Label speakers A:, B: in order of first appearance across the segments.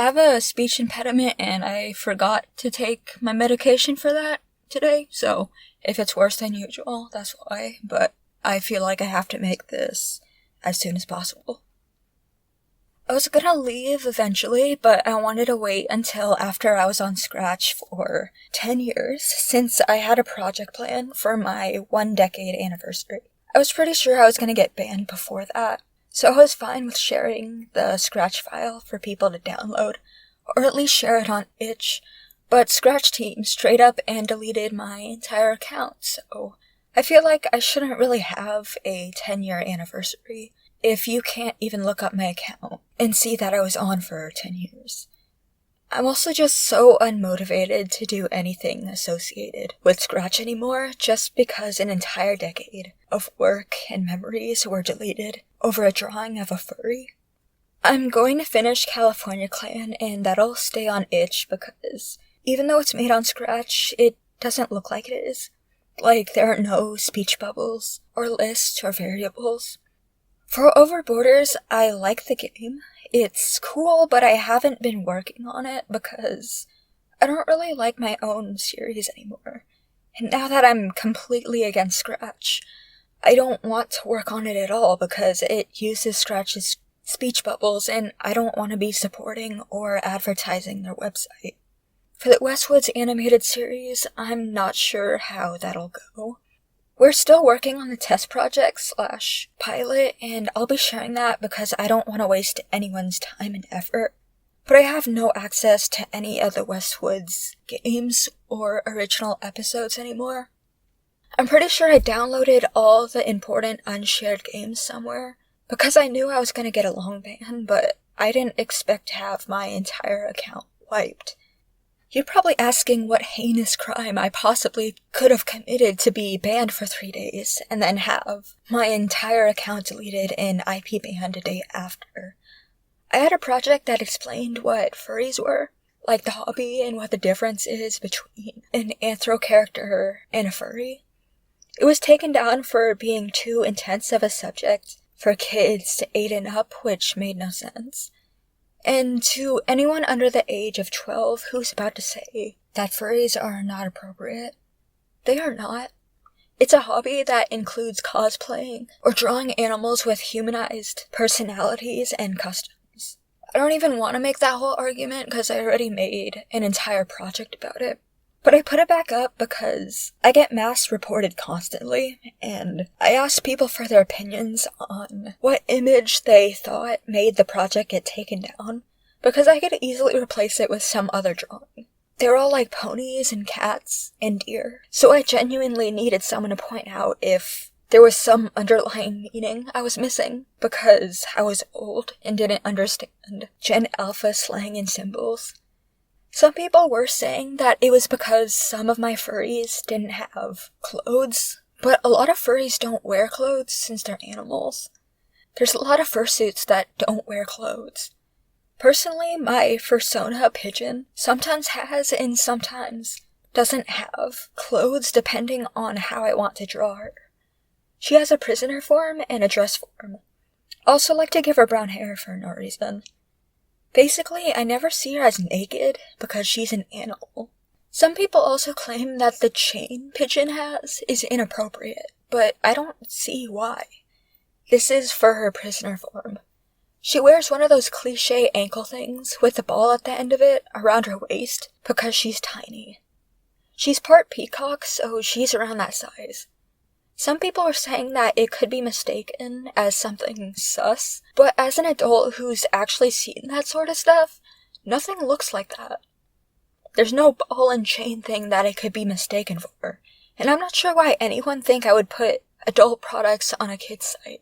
A: I have a speech impediment and I forgot to take my medication for that today, so if it's worse than usual, that's why, but I feel like I have to make this as soon as possible. I was gonna leave eventually, but I wanted to wait until after I was on Scratch for 10 years, since I had a project plan for my 1-decade anniversary. I was pretty sure I was gonna get banned before that, so I was fine with sharing the Scratch file for people to download, or at least share it on itch, but ScratchTeam straight up and deleted my entire account, so I feel like I shouldn't really have a 10-year anniversary if you can't even look up my account and see that I was on for 10 years. I'm also just so unmotivated to do anything associated with Scratch anymore, just because an entire decade of work and memories were deleted over a drawing of a furry. I'm going to finish California Clan, and that'll stay on itch because even though it's made on Scratch, it doesn't look like it is. Like, there are no speech bubbles, or lists, or variables. For Over Borders, I like the game. It's cool, but I haven't been working on it because I don't really like my own series anymore. And now that I'm completely against Scratch, I don't want to work on it at all because it uses Scratch's speech bubbles and I don't want to be supporting or advertising their website. For the Westwoods animated series, I'm not sure how that'll go. We're still working on the test project / pilot, and I'll be sharing that because I don't want to waste anyone's time and effort. But I have no access to any of the Westwoods games or original episodes anymore. I'm pretty sure I downloaded all the important unshared games somewhere because I knew I was going to get a long ban, but I didn't expect to have my entire account wiped. You're probably asking what heinous crime I possibly could have committed to be banned for 3 days and then have my entire account deleted and IP banned a day after. I had a project that explained what furries were, like the hobby and what the difference is between an anthro character and a furry. It was taken down for being too intense of a subject for kids 8 and up, which made no sense. And to anyone under the age of 12 who's about to say that furries are not appropriate, they are not. It's a hobby that includes cosplaying or drawing animals with humanized personalities and customs. I don't even want to make that whole argument because I already made an entire project about it. But I put it back up because I get mass reported constantly, and I asked people for their opinions on what image they thought made the project get taken down, because I could easily replace it with some other drawing. They're all like ponies and cats and deer, so I genuinely needed someone to point out if there was some underlying meaning I was missing, because I was old and didn't understand Gen Alpha slang and symbols. Some people were saying that it was because some of my furries didn't have clothes, but a lot of furries don't wear clothes since they're animals. There's a lot of fursuits that don't wear clothes. Personally, my fursona pigeon sometimes has and sometimes doesn't have clothes depending on how I want to draw her. She has a prisoner form and a dress form. I also like to give her brown hair for no reason. Basically, I never see her as naked because she's an animal. Some people also claim that the chain pigeon has is inappropriate, but I don't see why. This is for her prisoner form. She wears one of those cliché ankle things with the ball at the end of it around her waist because she's tiny. She's part peacock, so she's around that size. Some people are saying that it could be mistaken as something sus, but as an adult who's actually seen that sort of stuff, nothing looks like that. There's no ball and chain thing that it could be mistaken for, and I'm not sure why anyone think I would put adult products on a kid's site.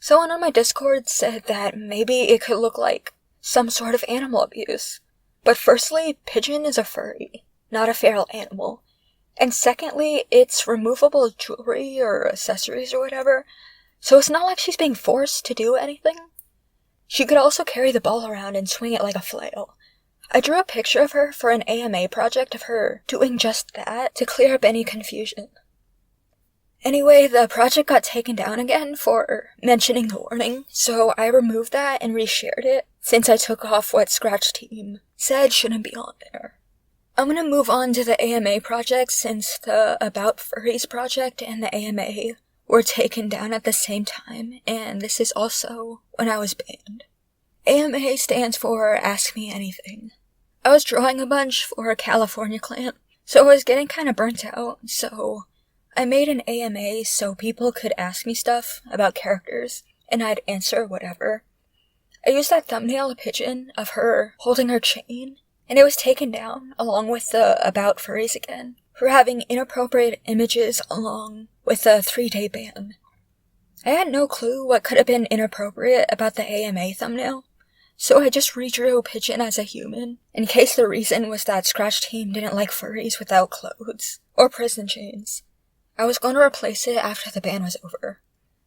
A: Someone on my Discord said that maybe it could look like some sort of animal abuse, but firstly, pigeon is a furry, not a feral animal. And secondly, it's removable jewelry or accessories or whatever, so it's not like she's being forced to do anything. She could also carry the ball around and swing it like a flail. I drew a picture of her for an AMA project of her doing just that to clear up any confusion. Anyway, the project got taken down again for mentioning the warning, so I removed that and reshared it since I took off what ScratchTeam said shouldn't be on there. I'm gonna move on to the AMA project since the About Furries project and the AMA were taken down at the same time, and this is also when I was banned. AMA stands for Ask Me Anything. I was drawing a bunch for California Clan, so I was getting kind of burnt out, so I made an AMA so people could ask me stuff about characters, and I'd answer whatever. I used that thumbnail pigeon of her holding her chain, and it was taken down along with the About Furries again for having inappropriate images along with a 3-day ban. I had no clue what could have been inappropriate about the AMA thumbnail, so I just redrew Pigeon as a human, in case the reason was that ScratchTeam didn't like furries without clothes or prison chains. I was going to replace it after the ban was over.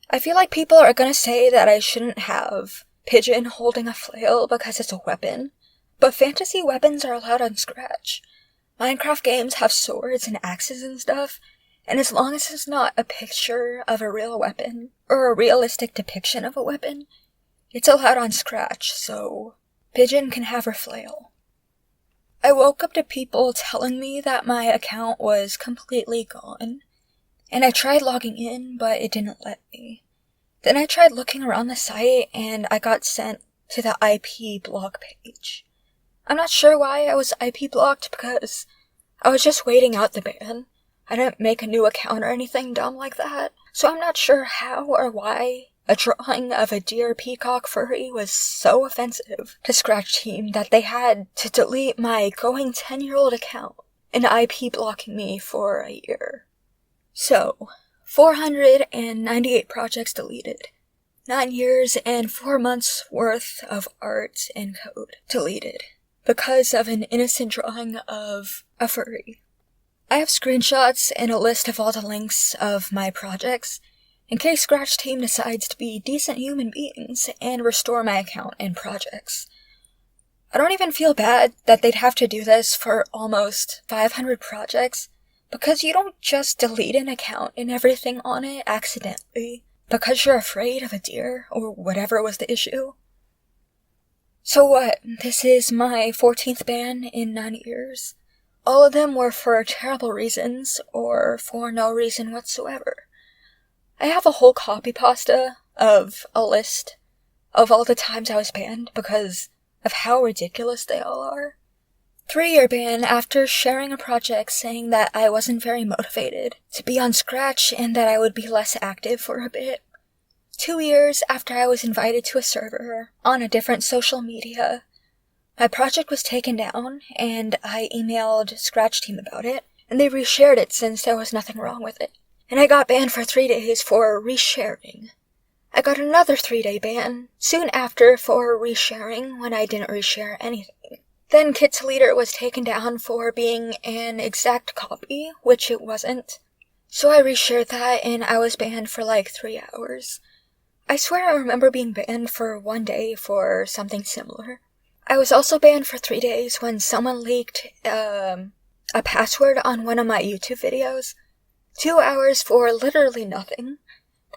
A: I feel like people are going to say that I shouldn't have Pigeon holding a flail because it's a weapon, but fantasy weapons are allowed on Scratch. Minecraft games have swords and axes and stuff, and as long as it's not a picture of a real weapon, or a realistic depiction of a weapon, it's allowed on Scratch, so Pigeon can have her flail. I woke up to people telling me that my account was completely gone, and I tried logging in, but it didn't let me. Then I tried looking around the site, and I got sent to the IP block page. I'm not sure why I was IP blocked, because I was just waiting out the ban. I didn't make a new account or anything dumb like that, so I'm not sure how or why a drawing of a deer peacock furry was so offensive to ScratchTeam that they had to delete my going 10-year-old account and IP blocking me for a year. So, 498 projects deleted. 9 years and 4 months worth of art and code deleted because of an innocent drawing of a furry. I have screenshots and a list of all the links of my projects in case ScratchTeam decides to be decent human beings and restore my account and projects. I don't even feel bad that they'd have to do this for almost 500 projects, because you don't just delete an account and everything on it accidentally because you're afraid of a deer or whatever was the issue. So what? This is my 14th ban in 9 years. All of them were for terrible reasons or for no reason whatsoever. I have a whole copy pasta of a list of all the times I was banned because of how ridiculous they all are. 3-year ban after sharing a project saying that I wasn't very motivated to be on Scratch and that I would be less active for a bit. 2 years after I was invited to a server on a different social media. My project was taken down and I emailed ScratchTeam about it and they reshared it since there was nothing wrong with it. And I got banned for 3 days for resharing. I got another 3-day ban soon after for resharing when I didn't reshare anything. Then Kit's Leader was taken down for being an exact copy, which it wasn't. So I reshared that and I was banned for like 3 hours. I swear I remember being banned for 1 day for something similar. I was also banned for 3 days when someone leaked a password on one of my YouTube videos. 2 hours for literally nothing.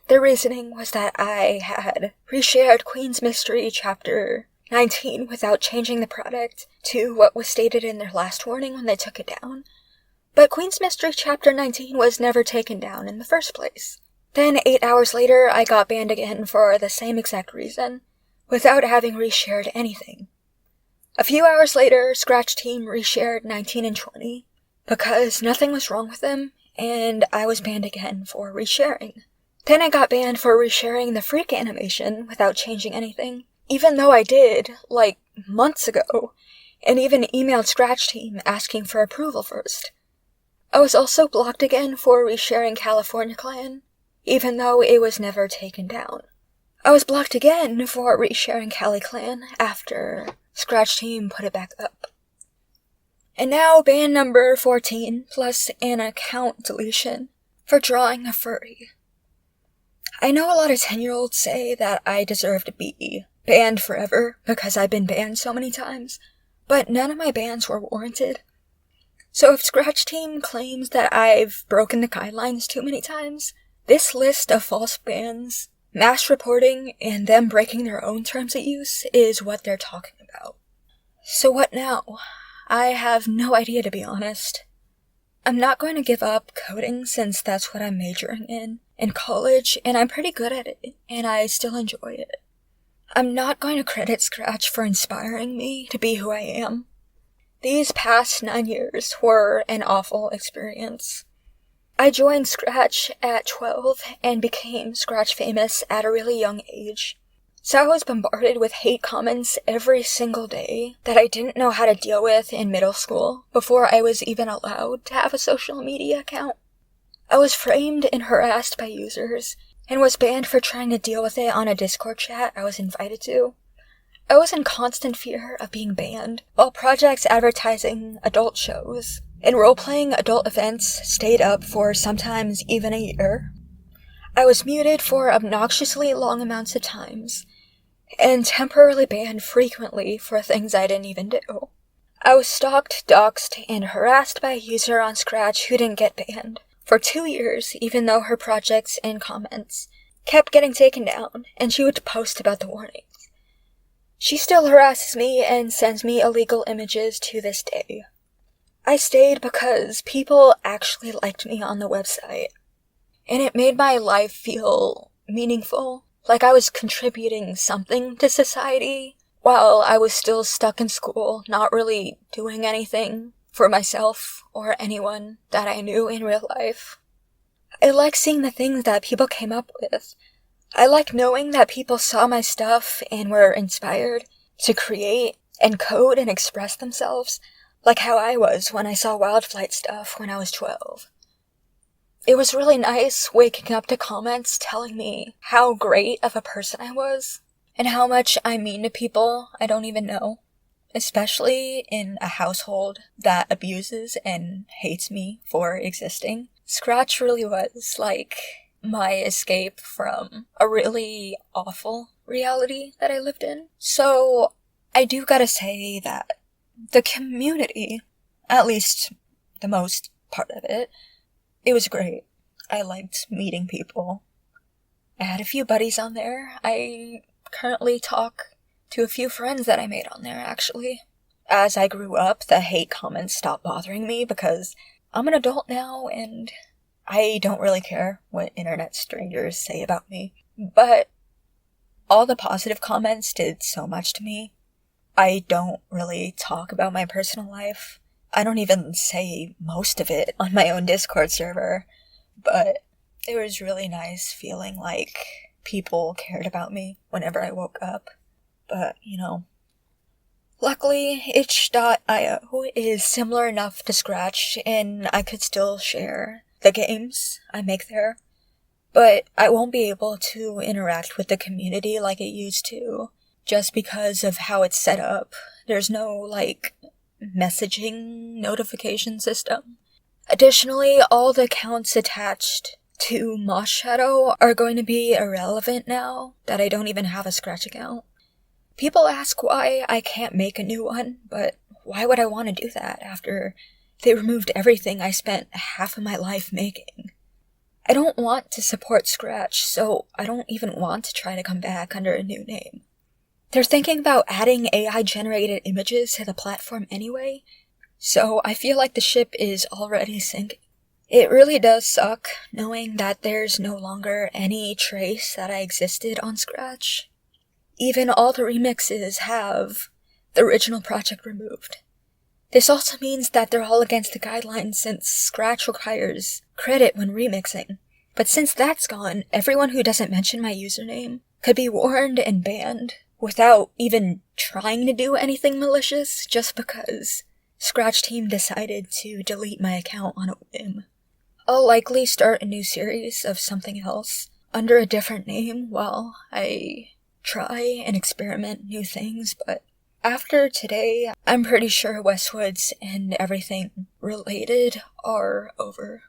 A: The reasoning was that I had reshared Queen's Mystery Chapter 19 without changing the product to what was stated in their last warning when they took it down. But Queen's Mystery Chapter 19 was never taken down in the first place. Then 8 hours later, I got banned again for the same exact reason, without having reshared anything. A few hours later, ScratchTeam reshared 19 and 20, because nothing was wrong with them, and I was banned again for resharing. Then I got banned for resharing the freak animation without changing anything, even though I did, like, months ago, and even emailed ScratchTeam asking for approval first. I was also blocked again for resharing California Clan, even though it was never taken down. I was blocked again for resharing Cali Clan after ScratchTeam put it back up. And now ban number 14 plus an account deletion for drawing a furry. I know a lot of 10-year-olds say that I deserve to be banned forever because I've been banned so many times, but none of my bans were warranted. So if ScratchTeam claims that I've broken the guidelines too many times, this list of false bans Mass reporting and them breaking their own terms of use is what they're talking about. So what now? I have no idea, to be honest. I'm not going to give up coding since that's what I'm majoring in college, and I'm pretty good at it, and I still enjoy it. I'm not going to credit Scratch for inspiring me to be who I am. These past 9 years were an awful experience. I joined Scratch at 12 and became Scratch famous at a really young age. So I was bombarded with hate comments every single day that I didn't know how to deal with in middle school before I was even allowed to have a social media account. I was framed and harassed by users and was banned for trying to deal with it on a Discord chat I was invited to. I was in constant fear of being banned while projects advertising adult shows and role-playing adult events stayed up for sometimes even a year. I was muted for obnoxiously long amounts of times, and temporarily banned frequently for things I didn't even do. I was stalked, doxxed, and harassed by a user on Scratch who didn't get banned for 2 years, even though her projects and comments kept getting taken down, and she would post about the warnings. She still harasses me and sends me illegal images to this day. I stayed because people actually liked me on the website, and it made my life feel meaningful, like I was contributing something to society, while I was still stuck in school, not really doing anything for myself or anyone that I knew in real life. I like seeing the things that people came up with. I like knowing that people saw my stuff and were inspired to create and code and express themselves, like how I was when I saw Wildflight stuff when I was 12. It was really nice waking up to comments telling me how great of a person I was, and how much I mean to people I don't even know, especially in a household that abuses and hates me for existing. Scratch really was like my escape from a really awful reality that I lived in. So I do gotta say that the community, at least the most part of it, it was great. I liked meeting people. I had a few buddies on there. I currently talk to a few friends that I made on there, actually. As I grew up, the hate comments stopped bothering me because I'm an adult now and I don't really care what internet strangers say about me. But all the positive comments did so much to me. I don't really talk about my personal life. I don't even say most of it on my own Discord server. But it was really nice feeling like people cared about me whenever I woke up. But, luckily, itch.io is similar enough to Scratch, and I could still share the games I make there. But I won't be able to interact with the community like it used to, just because of how it's set up. There's no, messaging notification system. Additionally, all the accounts attached to Moss Shadow are going to be irrelevant now that I don't even have a Scratch account. People ask why I can't make a new one, but why would I want to do that after they removed everything I spent half of my life making? I don't want to support Scratch, so I don't even want to try to come back under a new name. They're thinking about adding AI-generated images to the platform anyway, so I feel like the ship is already sinking. It really does suck knowing that there's no longer any trace that I existed on Scratch. Even all the remixes have the original project removed. This also means that they're all against the guidelines since Scratch requires credit when remixing. But since that's gone, everyone who doesn't mention my username could be warned and banned without even trying to do anything malicious just because ScratchTeam decided to delete my account on a whim. I'll likely start a new series of something else under a different name while I try and experiment new things, but after today, I'm pretty sure Westwoods and everything related are over.